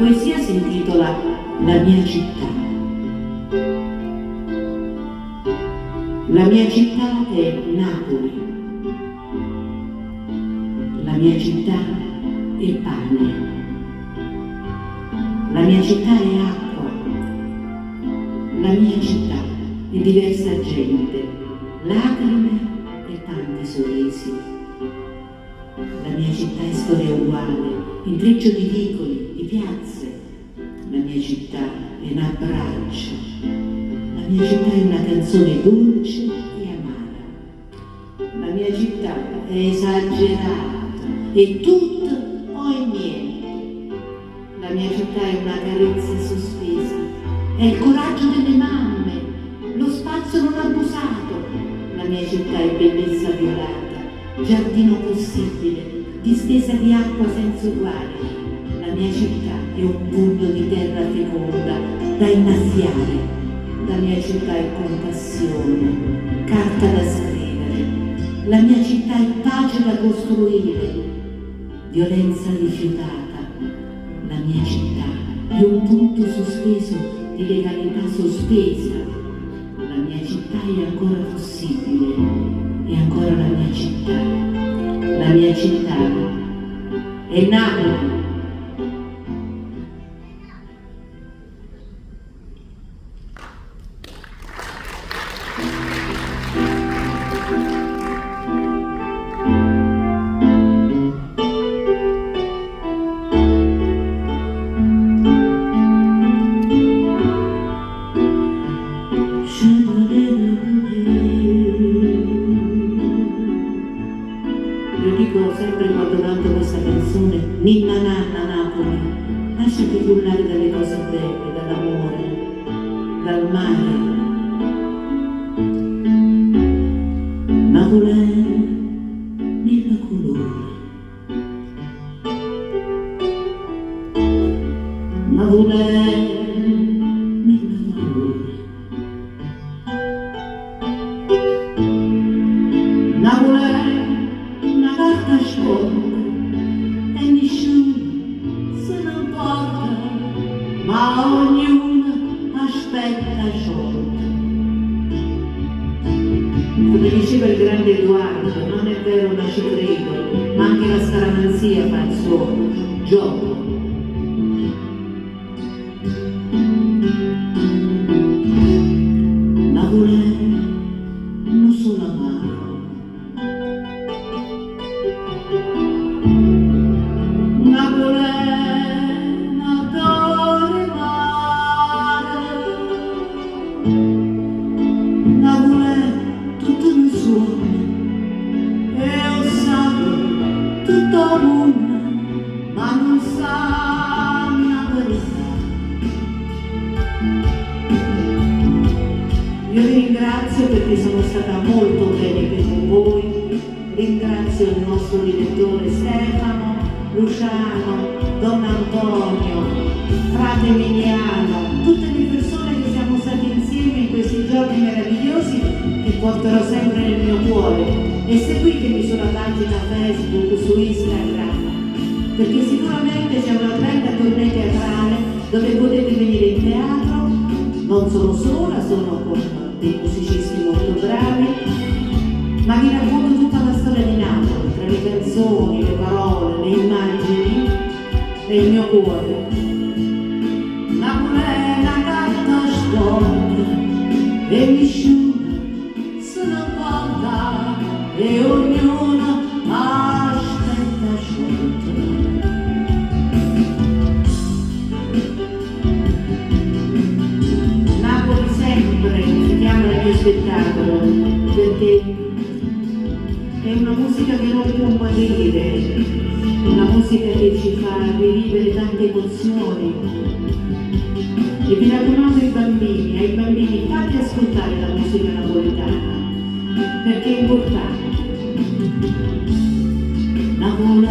poesia si intitola La mia città. La mia città è Napoli. La mia città è pane. La mia città è acqua. La mia città è diversa gente, lacrime e tanti sorrisi. La mia città è storia uguale, intreccio di vicoli, di piazze. La mia città è un abbraccio. La mia città è una canzone dolce e amara. La mia città è esagerata, è tutto o è niente. La mia città è una carezza sospesa, è il coraggio delle mamme, lo spazio non abusato. La mia città è bellezza violata, giardino possibile, distesa di acqua senza uguali. La mia città è un pugno di terra feconda da innaffiare. La mia città è compassione, carta da scrivere. La mia città è pace da costruire, violenza rifiutata. La mia città è un punto sospeso di legalità sospesa. La mia città è ancora possibile, è ancora la mia città. La mia città è Napoli. Io dico sempre quando canto questa canzone, ninna nanna Napoli, lasciati cullare dalle cose belle, dall'amore, dal mare. Napoli nel colore, Napoli nel valore, Napoli una carta sporca e nessuno se ne importa, ma ognuno aspetta sciolta. Come diceva il grande Edoardo, non è vero ma ci credo, ma anche la scaramanzia fa il suo gioco. Napoli non solo amaro, Napoli adore mare, Napoli tutto mi suona e ho saputo tutto l'una, ma non sa la verità. Io vi ringrazio perché sono stata molto bene con voi, ringrazio il nostro direttore Stefano, Luciano, Don Antonio, Frate Emiliano, tutte le persone che siamo state insieme in questi giorni meravigliosi che porterò sempre nel mio cuore. E seguitemi sulla pagina Facebook, su Instagram, perché sicuramente c'è una bella tournée teatrale dove potete venire in teatro. Non sono sola, sono con dei musicisti molto bravi, ma vi racconto tutta la storia di Napoli, tra le canzoni, le parole, le immagini e il mio cuore. Napoli è una carta storta e nessuno se ne porta e ognuno aspetta sciolta. Napoli sempre si chiama il mio spettacolo perché è una musica che non può morire, una musica che ci fa rivivere tante emozioni. E vi raccomando ai bambini, fate ascoltare la musica napoletana, perché è importante. Napoli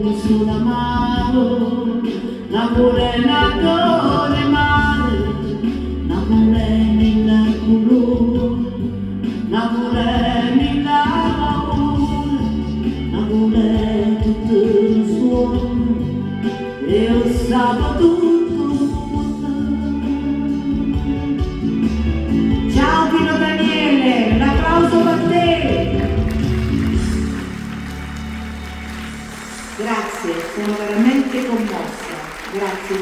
non solo amaro, Napoli è adore mare, Napoli nel colore, Napoli nel amore, Napoli tutto il suono e sposato tutto. Ciao Pino Daniele, un applauso per te. Grazie, sono veramente commossa. Grazie.